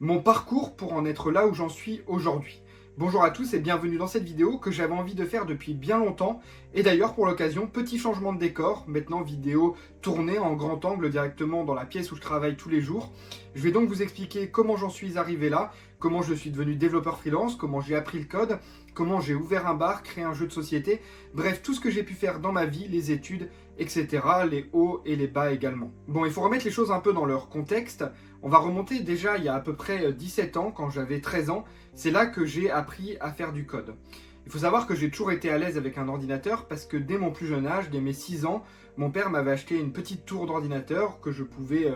mon parcours pour en être là où j'en suis aujourd'hui. Bonjour à tous et bienvenue dans cette vidéo que j'avais envie de faire depuis bien longtemps. Et d'ailleurs pour l'occasion, petit changement de décor, maintenant vidéo tournée en grand angle directement dans la pièce où je travaille tous les jours. Je vais donc vous expliquer comment j'en suis arrivé là, comment je suis devenu développeur freelance, comment j'ai appris le code, comment j'ai ouvert un bar, créé un jeu de société, bref tout ce que j'ai pu faire dans ma vie, les études, etc. Les hauts et les bas également. Bon, il faut remettre les choses un peu dans leur contexte. On va remonter déjà il y a à peu près 17 ans, quand j'avais 13 ans. C'est là que j'ai appris à faire du code. Il faut savoir que j'ai toujours été à l'aise avec un ordinateur parce que dès mon plus jeune âge, dès mes 6 ans, mon père m'avait acheté une petite tour d'ordinateur que je pouvais...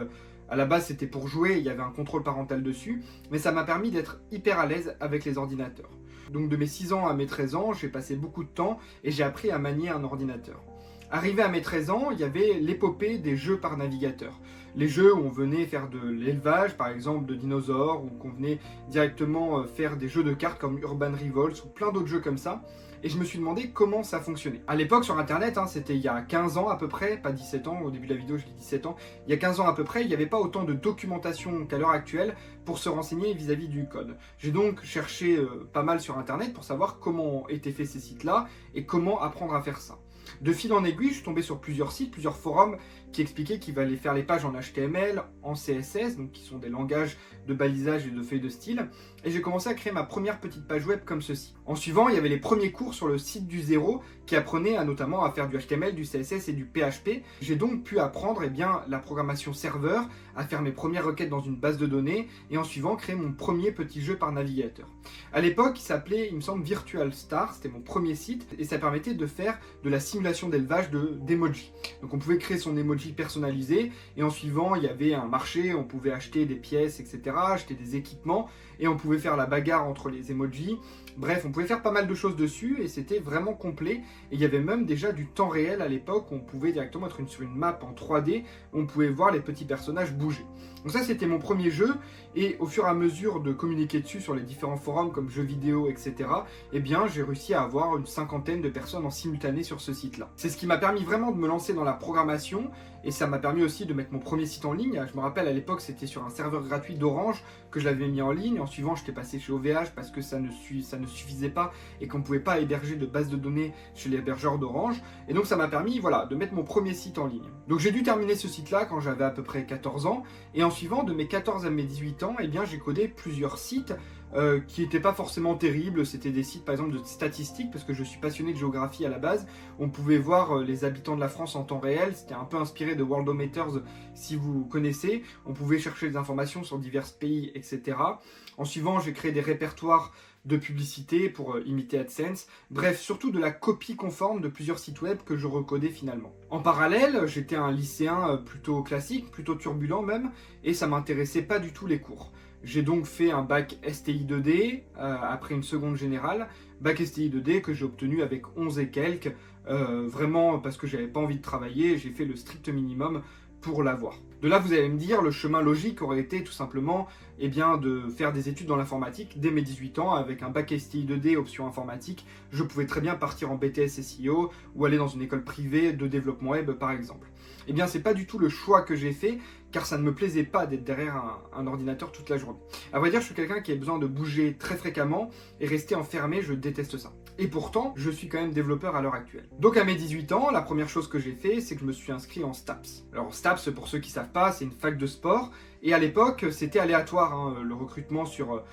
à la base, c'était pour jouer, il y avait un contrôle parental dessus, mais ça m'a permis d'être hyper à l'aise avec les ordinateurs. Donc de mes 6 ans à mes 13 ans, j'ai passé beaucoup de temps et j'ai appris à manier un ordinateur. Arrivé à mes 13 ans, il y avait l'épopée des jeux par navigateur. Les jeux où on venait faire de l'élevage, par exemple de dinosaures, ou qu'on venait directement faire des jeux de cartes comme Urban Revolts ou plein d'autres jeux comme ça. Et je me suis demandé comment ça fonctionnait. À l'époque sur internet, c'était il y a 15 ans à peu près, pas 17 ans, au début de la vidéo je dis 17 ans, il y a 15 ans à peu près, il n'y avait pas autant de documentation qu'à l'heure actuelle pour se renseigner vis-à-vis du code. J'ai donc cherché pas mal sur internet pour savoir comment étaient faits ces sites-là et comment apprendre à faire ça. De fil en aiguille, je suis tombé sur plusieurs sites, plusieurs forums qui expliquaient qu'il fallait faire les pages en HTML, en CSS, donc qui sont des langages de balisage et de feuilles de style, et j'ai commencé à créer ma première petite page web comme ceci. En suivant, il y avait les premiers cours sur le site du zéro qui apprenaient notamment à faire du HTML, du CSS et du PHP. J'ai donc pu apprendre la programmation serveur, à faire mes premières requêtes dans une base de données, et en suivant, créer mon premier petit jeu par navigateur. À l'époque, il s'appelait, il me semble, Virtual Star, c'était mon premier site, et ça permettait de faire de la simulation d'élevage d'emoji. Donc on pouvait créer son emoji personnalisé, et en suivant, il y avait un marché, on pouvait acheter des pièces, etc., acheter des équipements, et on pouvait faire la bagarre entre les emojis. Bref, on pouvait faire pas mal de choses dessus, et c'était vraiment complet. Et il y avait même déjà du temps réel à l'époque, on pouvait directement être sur une map en 3D, on pouvait voir les petits personnages bouger. Donc ça, c'était mon premier jeu, et au fur et à mesure de communiquer dessus sur les différents forums comme jeux vidéo, etc., eh bien, j'ai réussi à avoir une 50aine de personnes en simultané sur ce site-là. C'est ce qui m'a permis vraiment de me lancer dans la programmation, et ça m'a permis aussi de mettre mon premier site en ligne. Je me rappelle, à l'époque, c'était sur un serveur gratuit d'Orange que je l'avais mis en ligne. En suivant, j'étais passé chez OVH parce que ça ne suffisait pas et qu'on ne pouvait pas héberger de base de données chez l'hébergeur d'Orange. Et donc, ça m'a permis de mettre mon premier site en ligne. Donc, j'ai dû terminer ce site-là quand j'avais à peu près 14 ans. Et en suivant, de mes 14 à mes 18 ans, eh bien, j'ai codé plusieurs sites qui n'étaient pas forcément terribles. C'était des sites par exemple de statistiques, parce que je suis passionné de géographie à la base. On pouvait voir les habitants de la France en temps réel, c'était un peu inspiré de Worldometers si vous connaissez. On pouvait chercher des informations sur divers pays, etc. En suivant, j'ai créé des répertoires de publicité pour imiter AdSense, bref, surtout de la copie conforme de plusieurs sites web que je recodais finalement. En parallèle, j'étais un lycéen plutôt classique, plutôt turbulent même, et ça m'intéressait pas du tout les cours. J'ai donc fait un bac STI 2D, après une seconde générale, bac STI 2D que j'ai obtenu avec 11 et quelques, vraiment parce que j'avais pas envie de travailler, j'ai fait le strict minimum pour l'avoir. De là, vous allez me dire, le chemin logique aurait été tout simplement de faire des études dans l'informatique dès mes 18 ans avec un bac STI 2D option informatique. Je pouvais très bien partir en BTS SEO ou aller dans une école privée de développement web par exemple. Eh bien, c'est pas du tout le choix que j'ai fait, car ça ne me plaisait pas d'être derrière un ordinateur toute la journée. À vrai dire, je suis quelqu'un qui a besoin de bouger très fréquemment, et rester enfermé, je déteste ça. Et pourtant, je suis quand même développeur à l'heure actuelle. Donc à mes 18 ans, la première chose que j'ai fait, c'est que je me suis inscrit en STAPS. Alors STAPS, pour ceux qui ne savent pas, c'est une fac de sport, et à l'époque, c'était aléatoire, le recrutement sur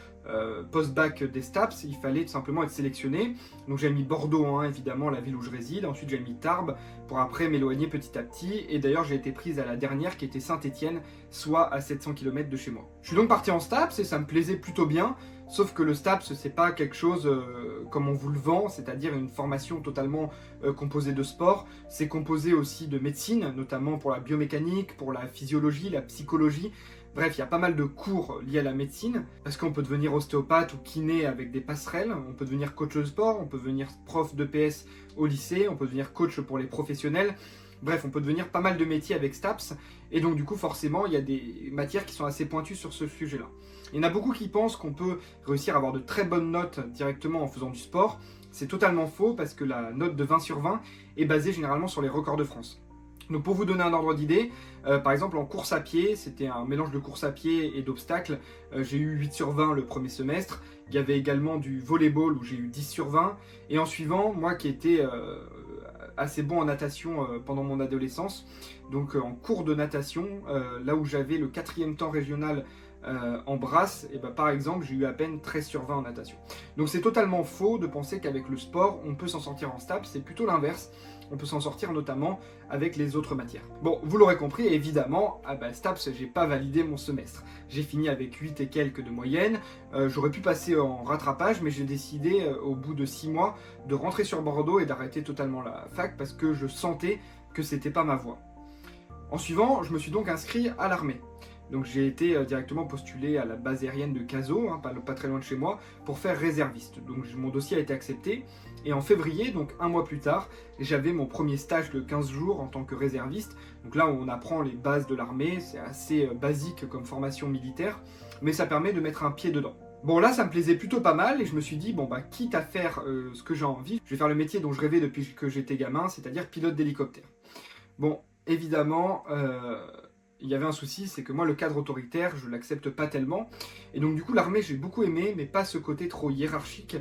post-bac des STAPS, il fallait tout simplement être sélectionné. Donc j'ai mis Bordeaux, évidemment, la ville où je réside, ensuite j'ai mis Tarbes, pour après m'éloigner petit à petit, et d'ailleurs j'ai été prise à la dernière qui était Saint-Étienne, soit à 700 km de chez moi. Je suis donc parti en STAPS, et ça me plaisait plutôt bien, sauf que le STAPS, c'est pas quelque chose comme on vous le vend, c'est-à-dire une formation totalement composée de sport. C'est composé aussi de médecine, notamment pour la biomécanique, pour la physiologie, la psychologie. Bref, il y a pas mal de cours liés à la médecine, parce qu'on peut devenir ostéopathe ou kiné avec des passerelles, on peut devenir coach de sport, on peut devenir prof d'EPS au lycée, on peut devenir coach pour les professionnels. Bref, on peut devenir pas mal de métiers avec STAPS, et donc du coup forcément il y a des matières qui sont assez pointues sur ce sujet-là. Il y en a beaucoup qui pensent qu'on peut réussir à avoir de très bonnes notes directement en faisant du sport. C'est totalement faux, parce que la note de 20 sur 20 est basée généralement sur les records de France. Donc pour vous donner un ordre d'idée, par exemple en course à pied, c'était un mélange de course à pied et d'obstacles, j'ai eu 8 sur 20 le premier semestre, il y avait également du volleyball où j'ai eu 10 sur 20, et en suivant, moi qui étais assez bon en natation pendant mon adolescence, donc en cours de natation, là où j'avais le 4e temps régional en brasse, et par exemple j'ai eu à peine 13 sur 20 en natation. Donc c'est totalement faux de penser qu'avec le sport on peut s'en sortir en STAPS, c'est plutôt l'inverse. On peut s'en sortir notamment avec les autres matières. Bon, vous l'aurez compris, évidemment, STAPS, j'ai pas validé mon semestre. J'ai fini avec 8 et quelques de moyenne. J'aurais pu passer en rattrapage, mais j'ai décidé, au bout de 6 mois, de rentrer sur Bordeaux et d'arrêter totalement la fac parce que je sentais que c'était pas ma voie. En suivant, je me suis donc inscrit à l'armée. Donc j'ai été directement postulé à la base aérienne de Cazaux, pas très loin de chez moi, pour faire réserviste. Donc mon dossier a été accepté, et en février, donc un mois plus tard, j'avais mon premier stage de 15 jours en tant que réserviste. Donc là où on apprend les bases de l'armée, c'est assez basique comme formation militaire, mais ça permet de mettre un pied dedans. Bon là ça me plaisait plutôt pas mal, et je me suis dit, bon quitte à faire ce que j'ai envie, je vais faire le métier dont je rêvais depuis que j'étais gamin, c'est-à-dire pilote d'hélicoptère. Bon, évidemment... il y avait un souci, c'est que moi le cadre autoritaire, je l'accepte pas tellement. Et donc du coup l'armée j'ai beaucoup aimé, mais pas ce côté trop hiérarchique.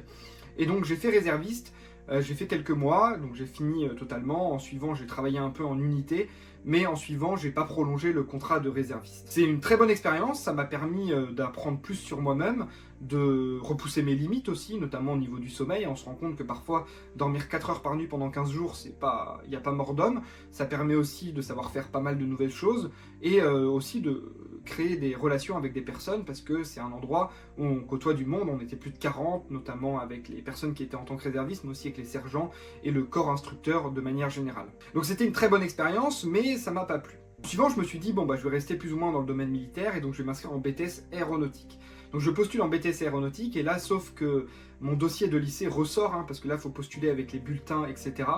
Et donc j'ai fait réserviste, j'ai fait quelques mois, donc j'ai fini totalement. En suivant j'ai travaillé un peu en unité, mais en suivant j'ai pas prolongé le contrat de réserviste. C'est une très bonne expérience, ça m'a permis d'apprendre plus sur moi-même, de repousser mes limites aussi, notamment au niveau du sommeil. On se rend compte que parfois dormir 4 heures par nuit pendant 15 jours, il n'y a pas mort d'homme. Ça permet aussi de savoir faire pas mal de nouvelles choses, et aussi de créer des relations avec des personnes, parce que c'est un endroit où on côtoie du monde. On était plus de 40, notamment avec les personnes qui étaient en tant que réservistes, mais aussi avec les sergents et le corps instructeur de manière générale. Donc c'était une très bonne expérience, mais ça m'a pas plu. Suivant, je me suis dit, je vais rester plus ou moins dans le domaine militaire, et donc je vais m'inscrire en BTS aéronautique. Donc je postule en BTS aéronautique, et là, sauf que mon dossier de lycée ressort, parce que là, il faut postuler avec les bulletins, etc.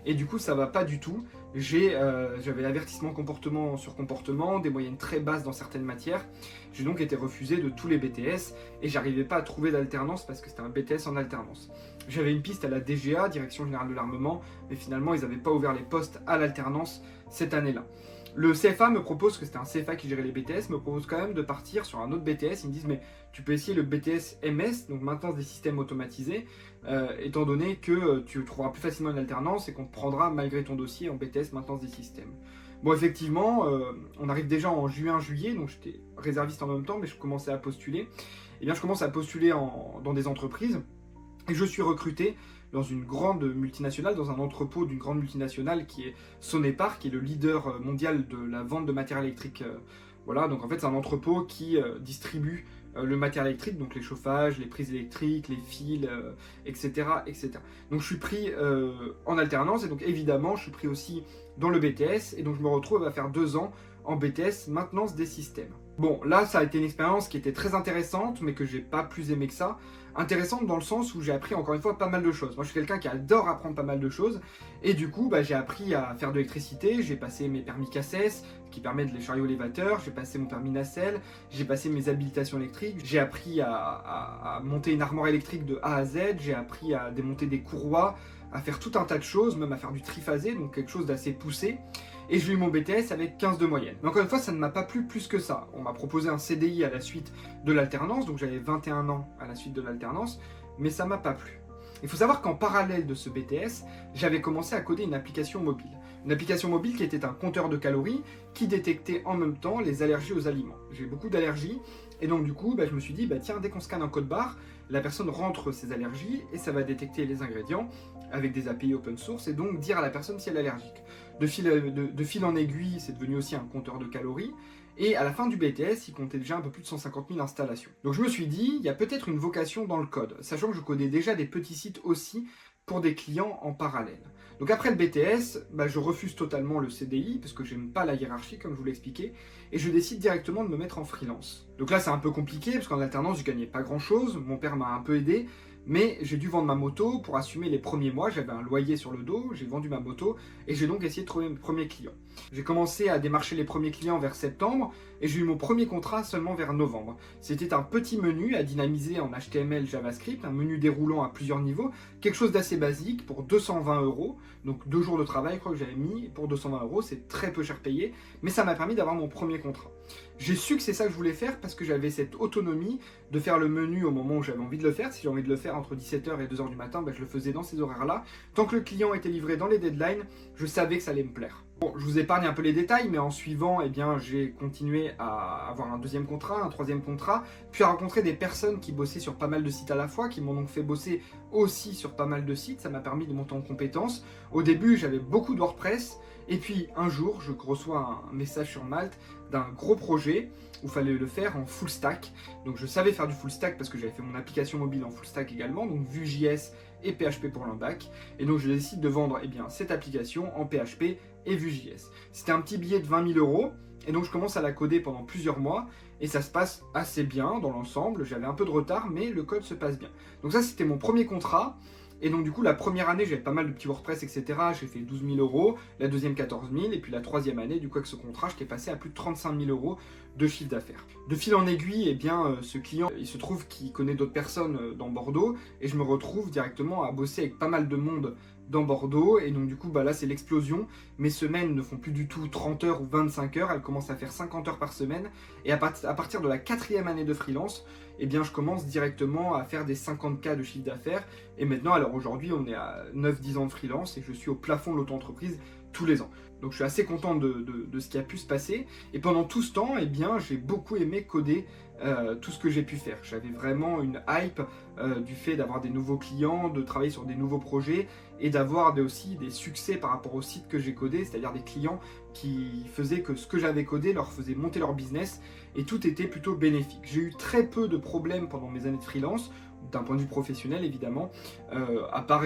Et du coup, ça va pas du tout. J'avais l'avertissement comportement sur comportement, des moyennes très basses dans certaines matières. J'ai donc été refusé de tous les BTS, et j'arrivais pas à trouver d'alternance parce que c'était un BTS en alternance. J'avais une piste à la DGA, Direction Générale de l'Armement, mais finalement, ils n'avaient pas ouvert les postes à l'alternance cette année-là. Le CFA me propose, que c'était un CFA qui gérait les BTS, me propose quand même de partir sur un autre BTS. Ils me disent, mais tu peux essayer le BTS MS, donc maintenance des systèmes automatisés, étant donné que tu trouveras plus facilement une alternance et qu'on te prendra malgré ton dossier en BTS maintenance des systèmes. Bon, effectivement, on arrive déjà en juin-juillet, donc j'étais réserviste en même temps, mais je commençais à postuler. Et bien, je commence à postuler dans des entreprises, et je suis recruté dans une grande multinationale, dans un entrepôt d'une grande multinationale qui est Sonepar, qui est le leader mondial de la vente de matériel électrique. Voilà, donc en fait c'est un entrepôt qui distribue le matériel électrique, donc les chauffages, les prises électriques, les fils, etc., etc. Donc je suis pris en alternance, et donc évidemment je suis pris aussi dans le BTS, et donc je me retrouve à faire 2 ans en BTS maintenance des systèmes. Bon, là ça a été une expérience qui était très intéressante, mais que j'ai pas plus aimé que ça. Intéressante dans le sens où j'ai appris encore une fois pas mal de choses. Moi je suis quelqu'un qui adore apprendre pas mal de choses, et du coup j'ai appris à faire de l'électricité, j'ai passé mes permis CACES, qui permettent les chariots élévateurs, j'ai passé mon permis nacelle, j'ai passé mes habilitations électriques, j'ai appris à monter une armoire électrique de A à Z, j'ai appris à démonter des courroies, à faire tout un tas de choses, même à faire du triphasé, donc quelque chose d'assez poussé. Et j'ai eu mon BTS avec 15 de moyenne. Mais encore une fois, ça ne m'a pas plu plus que ça. On m'a proposé un CDI à la suite de l'alternance, donc j'avais 21 ans à la suite de l'alternance, mais ça m'a pas plu. Il faut savoir qu'en parallèle de ce BTS, j'avais commencé à coder une application mobile. Une application mobile qui était un compteur de calories qui détectait en même temps les allergies aux aliments. J'ai beaucoup d'allergies, et donc du coup, je me suis dit, tiens, dès qu'on scanne un code barre, la personne rentre ses allergies, et ça va détecter les ingrédients avec des API open source, et donc dire à la personne si elle est allergique. De fil en aiguille, c'est devenu aussi un compteur de calories, et à la fin du BTS, il comptait déjà un peu plus de 150 000 installations. Donc je me suis dit, il y a peut-être une vocation dans le code, sachant que je codais déjà des petits sites aussi pour des clients en parallèle. Donc après le BTS, je refuse totalement le CDI, parce que j'aime pas la hiérarchie, comme je vous l'ai expliqué, et je décide directement de me mettre en freelance. Donc là c'est un peu compliqué, parce qu'en alternance je gagnais pas grand chose, mon père m'a un peu aidé, mais j'ai dû vendre ma moto pour assumer les premiers mois. J'avais un loyer sur le dos, j'ai vendu ma moto et j'ai donc essayé de trouver mes premiers clients. J'ai commencé à démarcher les premiers clients vers septembre et j'ai eu mon premier contrat seulement vers novembre. C'était un petit menu à dynamiser en HTML, JavaScript, un menu déroulant à plusieurs niveaux, quelque chose d'assez basique pour 220 €. Donc 2 jours de travail, je crois que j'avais mis pour 220 €, c'est très peu cher payé, mais ça m'a permis d'avoir mon premier contrat. J'ai su que c'est ça que je voulais faire parce que j'avais cette autonomie de faire le menu au moment où j'avais envie de le faire. Si j'ai envie de le faire entre 17 h et 2 h du matin, je le faisais dans ces horaires-là. Tant que le client était livré dans les deadlines, je savais que ça allait me plaire. Bon, je vous épargne un peu les détails, mais en suivant, j'ai continué à avoir un deuxième contrat, un troisième contrat, puis à rencontrer des personnes qui bossaient sur pas mal de sites à la fois, qui m'ont donc fait bosser aussi sur pas mal de sites. Ça m'a permis de monter en compétences. Au début, j'avais beaucoup de WordPress, et puis un jour, je reçois un message sur Malte d'un gros projet où il fallait le faire en full stack. Donc je savais faire du full stack parce que j'avais fait mon application mobile en full stack également, donc Vue.js et PHP pour l'Imbac. Et donc je décide de vendre cette application en PHP et Vue.js. C'était un petit billet de 20 000 €, et donc je commence à la coder pendant plusieurs mois, et ça se passe assez bien dans l'ensemble. J'avais un peu de retard, mais le code se passe bien. Donc ça, c'était mon premier contrat. Et donc du coup, la première année, j'avais pas mal de petits WordPress, etc. J'ai fait 12 000 €, la deuxième 14 000, et puis la troisième année, du coup avec ce contrat, j'étais passé à plus de 35 000 € de chiffre d'affaires. De fil en aiguille, ce client, il se trouve qu'il connaît d'autres personnes dans Bordeaux, et je me retrouve directement à bosser avec pas mal de monde dans Bordeaux, et donc du coup là c'est l'explosion. Mes semaines ne font plus du tout 30 heures ou 25 heures, elles commencent à faire 50 heures par semaine, et à partir de la 4e année de freelance, je commence directement à faire des 50 000 de chiffre d'affaires, et maintenant, alors aujourd'hui on est à 9-10 ans de freelance, et je suis au plafond de l'auto-entreprise tous les ans. Donc je suis assez content de ce qui a pu se passer, et pendant tout ce temps, j'ai beaucoup aimé coder tout ce que j'ai pu faire. J'avais vraiment une hype du fait d'avoir des nouveaux clients, de travailler sur des nouveaux projets, et d'avoir aussi des succès par rapport au site que j'ai codé, c'est-à-dire des clients qui faisaient que ce que j'avais codé leur faisait monter leur business, et tout était plutôt bénéfique. J'ai eu très peu de problèmes pendant mes années de freelance, d'un point de vue professionnel évidemment, à part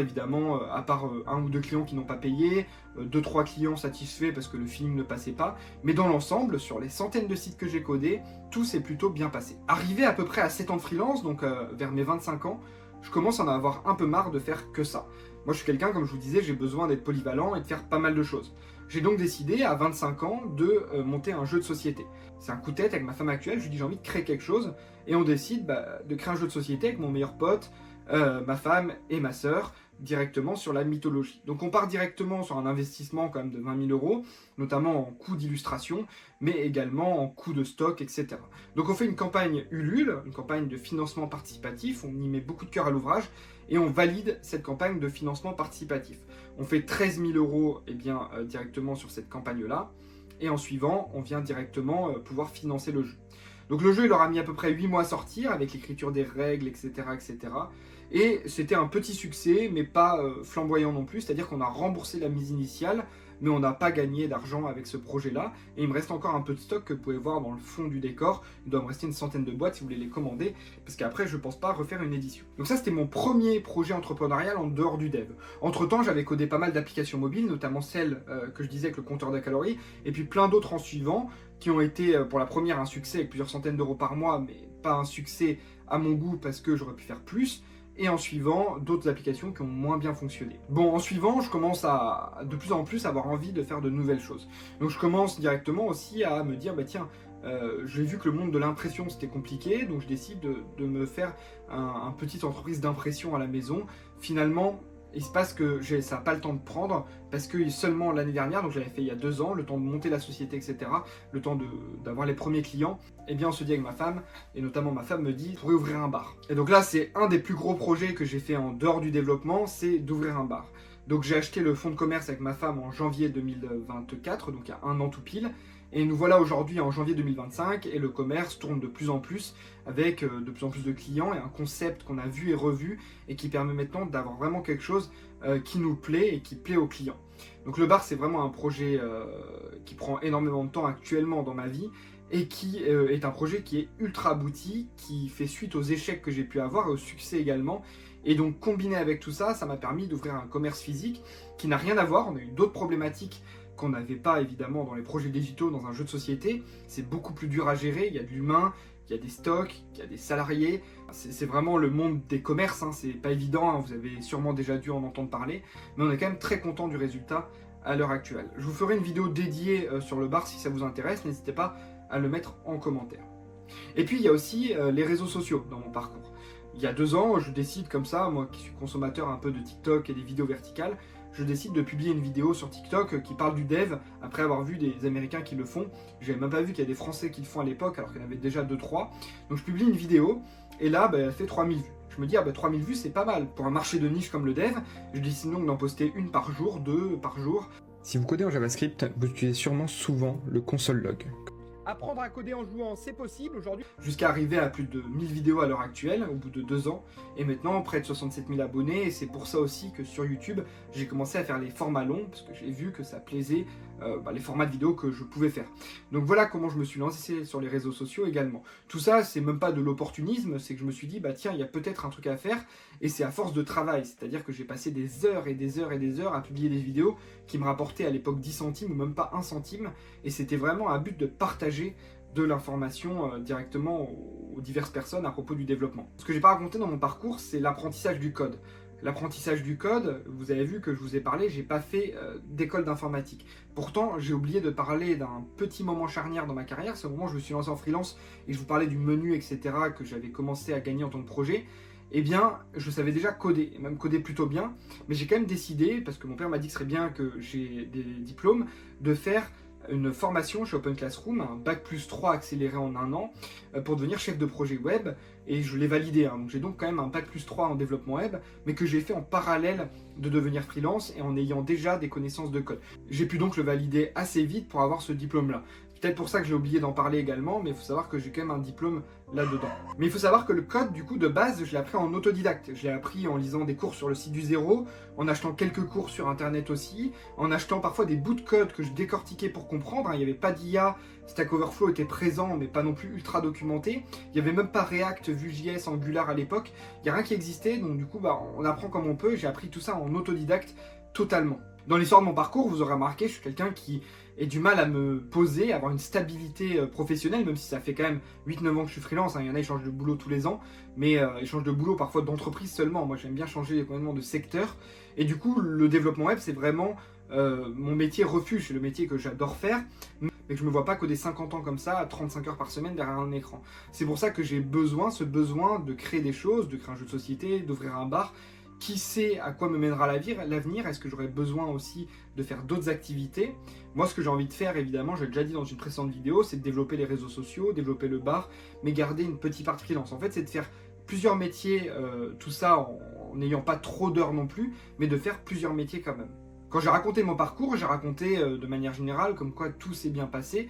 un ou deux clients qui n'ont pas payé, 2-3 clients satisfaits parce que le feeling ne passait pas, mais dans l'ensemble, sur les centaines de sites que j'ai codés, tout s'est plutôt bien passé. Arrivé à peu près à 7 ans de freelance, donc vers mes 25 ans, je commence à en avoir un peu marre de faire que ça. Moi je suis quelqu'un, comme je vous disais, j'ai besoin d'être polyvalent et de faire pas mal de choses. J'ai donc décidé à 25 ans de monter un jeu de société. C'est un coup de tête avec ma femme actuelle, je lui dis j'ai envie de créer quelque chose, et on décide de créer un jeu de société avec mon meilleur pote, ma femme et ma sœur, directement sur la mythologie. Donc on part directement sur un investissement quand même de 20 000 €, notamment en coûts d'illustration, mais également en coûts de stock, etc. Donc on fait une campagne Ulule, une campagne de financement participatif, on y met beaucoup de cœur à l'ouvrage, et on valide cette campagne de financement participatif. On fait 13 000 € directement sur cette campagne-là, et en suivant, on vient directement pouvoir financer le jeu. Donc le jeu, il aura mis à peu près 8 mois à sortir, avec l'écriture des règles, etc. etc. Et c'était un petit succès, mais pas flamboyant non plus, c'est-à-dire qu'on a remboursé la mise initiale, mais on n'a pas gagné d'argent avec ce projet-là. Et il me reste encore un peu de stock que vous pouvez voir dans le fond du décor. Il doit me rester une centaine de boîtes si vous voulez les commander, parce qu'après, je ne pense pas refaire une édition. Donc ça, c'était mon premier projet entrepreneurial en dehors du dev. Entre-temps, j'avais codé pas mal d'applications mobiles, notamment celle que je disais avec le compteur de calories, et puis plein d'autres en suivant, qui ont été pour la première un succès avec plusieurs centaines d'euros par mois, mais pas un succès à mon goût parce que j'aurais pu faire plus. Et en suivant, d'autres applications qui ont moins bien fonctionné. Bon, en suivant, je commence à de plus en plus avoir envie de faire de nouvelles choses. Donc je commence directement aussi à me dire, j'ai vu que le monde de l'impression c'était compliqué, donc je décide de me faire un petite entreprise d'impression à la maison. Finalement, il se passe que ça n'a pas le temps de prendre, parce que seulement l'année dernière, donc j'avais fait il y a 2 ans, le temps de monter la société, etc., le temps d'avoir les premiers clients, on se dit avec ma femme, et notamment ma femme me dit, je pourrais ouvrir un bar. Et donc là, c'est un des plus gros projets que j'ai fait en dehors du développement, c'est d'ouvrir un bar. Donc j'ai acheté le fonds de commerce avec ma femme en janvier 2024, donc il y a 1 an tout pile, et nous voilà aujourd'hui en janvier 2025, et le commerce tourne de plus en plus, avec de plus en plus de clients, et un concept qu'on a vu et revu, et qui permet maintenant d'avoir vraiment quelque chose qui nous plaît, et qui plaît aux clients. Donc le bar, c'est vraiment un projet qui prend énormément de temps actuellement dans ma vie, et qui est un projet qui est ultra abouti, qui fait suite aux échecs que j'ai pu avoir, et au succès également. Et donc combiné avec tout ça, ça m'a permis d'ouvrir un commerce physique qui n'a rien à voir. On a eu d'autres problématiques qu'on n'avait pas évidemment dans les projets digitaux, dans un jeu de société. C'est beaucoup plus dur à gérer, il y a de l'humain, il y a des stocks, il y a des salariés. C'est vraiment le monde des commerces, hein. C'est pas évident, hein. Vous avez sûrement déjà dû en entendre parler, mais on est quand même très content du résultat à l'heure actuelle. Je vous ferai une vidéo dédiée sur le bar si ça vous intéresse, n'hésitez pas à le mettre en commentaire. Et puis il y a aussi les réseaux sociaux dans mon parcours. Il y a 2 ans, je décide comme ça, moi qui suis consommateur un peu de TikTok et des vidéos verticales, je décide de publier une vidéo sur TikTok qui parle du dev, après avoir vu des Américains qui le font. J'avais même pas vu qu'il y a des Français qui le font à l'époque, alors qu'il y en avait déjà 2-3. Donc je publie une vidéo, et là, elle fait 3000 vues. Je me dis, 3000 vues, c'est pas mal. Pour un marché de niche comme le dev, je décide donc d'en poster une par jour, 2 par jour. Si vous codez en JavaScript, vous utilisez sûrement souvent le console log. Apprendre à coder en jouant, c'est possible aujourd'hui. Jusqu'à arriver à plus de 1000 vidéos à l'heure actuelle, au bout de 2 ans. Et maintenant, près de 67 000 abonnés. Et c'est pour ça aussi que sur YouTube, j'ai commencé à faire les formats longs, parce que j'ai vu que ça plaisait les formats de vidéos que je pouvais faire. Donc voilà comment je me suis lancé sur les réseaux sociaux également. Tout ça, c'est même pas de l'opportunisme, c'est que je me suis dit, tiens, il y a peut-être un truc à faire. Et c'est à force de travail, c'est-à-dire que j'ai passé des heures et des heures et des heures à publier des vidéos qui me rapportaient à l'époque 10 centimes ou même pas 1 centime. Et c'était vraiment un but de partager de l'information directement aux diverses personnes à propos du développement. Ce que j'ai pas raconté dans mon parcours, c'est l'apprentissage du code. L'apprentissage du code, vous avez vu que je vous ai parlé, j'ai pas fait d'école d'informatique. Pourtant, j'ai oublié de parler d'un petit moment charnière dans ma carrière, c'est au moment où je me suis lancé en freelance et je vous parlais du menu, etc., que j'avais commencé à gagner en tant que projet. Eh bien, je savais déjà coder, et même coder plutôt bien, mais j'ai quand même décidé, parce que mon père m'a dit que ce serait bien que j'ai des diplômes, de faire une formation chez Open Classroom, un bac+3 accéléré en 1 an, pour devenir chef de projet web, et je l'ai validé. Donc j'ai donc quand même un bac+3 en développement web, mais que j'ai fait en parallèle de devenir freelance et en ayant déjà des connaissances de code. J'ai pu donc le valider assez vite pour avoir ce diplôme-là. C'est peut-être pour ça que j'ai oublié d'en parler également, mais il faut savoir que j'ai quand même un diplôme là-dedans. Mais il faut savoir que le code, du coup, de base, je l'ai appris en autodidacte. Je l'ai appris en lisant des cours sur le site du Zéro, en achetant quelques cours sur Internet aussi, en achetant parfois des bouts de code que je décortiquais pour comprendre. Il n'y avait pas d'IA, Stack Overflow était présent, mais pas non plus ultra documenté. Il n'y avait même pas React, Vue.js, Angular à l'époque. Il n'y a rien qui existait, donc du coup, on apprend comme on peut. J'ai appris tout ça en autodidacte totalement. Dans l'histoire de mon parcours, vous aurez remarqué, je suis quelqu'un qui ait du mal à me poser, à avoir une stabilité professionnelle, même si ça fait quand même 8-9 ans que je suis freelance. Il y en a qui changent de boulot tous les ans, mais ils changent de boulot parfois d'entreprise seulement. Moi, j'aime bien changer complètement de secteur. Et du coup, le développement web, c'est vraiment mon métier refuge. C'est le métier que j'adore faire, mais que je ne me vois pas coder 50 ans comme ça, à 35 heures par semaine derrière un écran. C'est pour ça que j'ai ce besoin de créer des choses, de créer un jeu de société, d'ouvrir un bar. Qui sait à quoi me mènera l'avenir? Est-ce que j'aurai besoin aussi de faire d'autres activités? Moi, ce que j'ai envie de faire, évidemment, j'ai déjà dit dans une précédente vidéo, c'est de développer les réseaux sociaux, développer le bar, mais garder une petite part de freelance. En fait, c'est de faire plusieurs métiers, tout ça en n'ayant pas trop d'heures non plus, mais de faire plusieurs métiers quand même. Quand j'ai raconté mon parcours, j'ai raconté de manière générale comme quoi tout s'est bien passé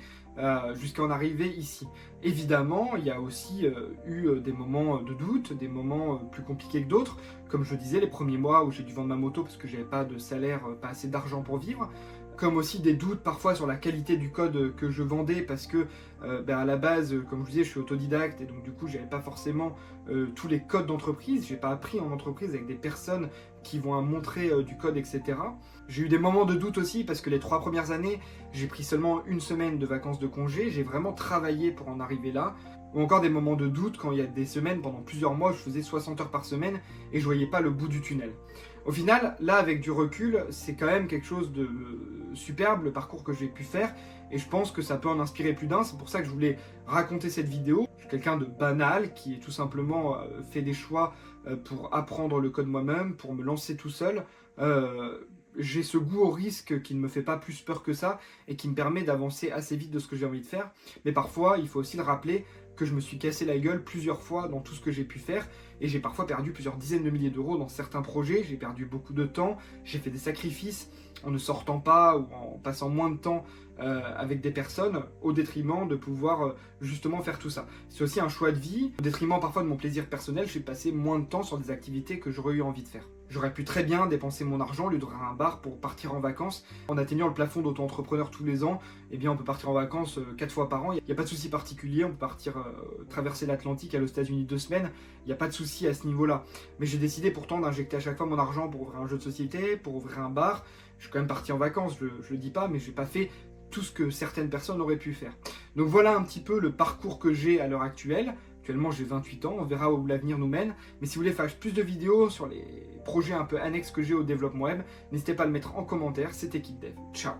jusqu'à en arriver ici. Évidemment, il y a aussi eu des moments de doute, des moments plus compliqués que d'autres. Comme je le disais, les premiers mois où j'ai dû vendre ma moto parce que j'avais pas de salaire, pas assez d'argent pour vivre. Comme aussi des doutes parfois sur la qualité du code que je vendais parce que à la base, comme je vous disais, je suis autodidacte et donc du coup j'avais pas forcément tous les codes d'entreprise, j'ai pas appris en entreprise avec des personnes qui vont montrer du code, etc. J'ai eu des moments de doute aussi parce que les 3 premières années, j'ai pris seulement 1 semaine de vacances de congé, j'ai vraiment travaillé pour en arriver là. Ou encore des moments de doute quand il y a des semaines, pendant plusieurs mois, je faisais 60 heures par semaine et je voyais pas le bout du tunnel. Au final, là, avec du recul, c'est quand même quelque chose de superbe, le parcours que j'ai pu faire, et je pense que ça peut en inspirer plus d'un. C'est pour ça que je voulais raconter cette vidéo. Je suis quelqu'un de banal, qui est tout simplement fait des choix pour apprendre le code moi-même, pour me lancer tout seul. J'ai ce goût au risque qui ne me fait pas plus peur que ça, et qui me permet d'avancer assez vite de ce que j'ai envie de faire. Mais parfois, il faut aussi le rappeler, que je me suis cassé la gueule plusieurs fois dans tout ce que j'ai pu faire et j'ai parfois perdu plusieurs dizaines de milliers d'euros dans certains projets, j'ai perdu beaucoup de temps, j'ai fait des sacrifices en ne sortant pas ou en passant moins de temps avec des personnes au détriment de pouvoir justement faire tout ça. C'est aussi un choix de vie, au détriment parfois de mon plaisir personnel, j'ai passé moins de temps sur des activités que j'aurais eu envie de faire. J'aurais pu très bien dépenser mon argent au lieu d'ouvrir un bar pour partir en vacances. En atteignant le plafond d'auto-entrepreneur tous les ans, eh bien on peut partir en vacances 4 fois par an. Il n'y a pas de souci particulier, on peut partir traverser l'Atlantique, aller aux États-Unis 2 semaines. Il n'y a pas de souci à ce niveau-là. Mais j'ai décidé pourtant d'injecter à chaque fois mon argent pour ouvrir un jeu de société, pour ouvrir un bar. Je suis quand même parti en vacances, je le dis pas, mais j'ai pas fait tout ce que certaines personnes auraient pu faire. Donc voilà un petit peu le parcours que j'ai à l'heure actuelle. Actuellement j'ai 28 ans, on verra où l'avenir nous mène. Mais si vous voulez faire plus de vidéos sur les projets un peu annexes que j'ai au développement web, n'hésitez pas à le mettre en commentaire, c'était KitDev. Ciao.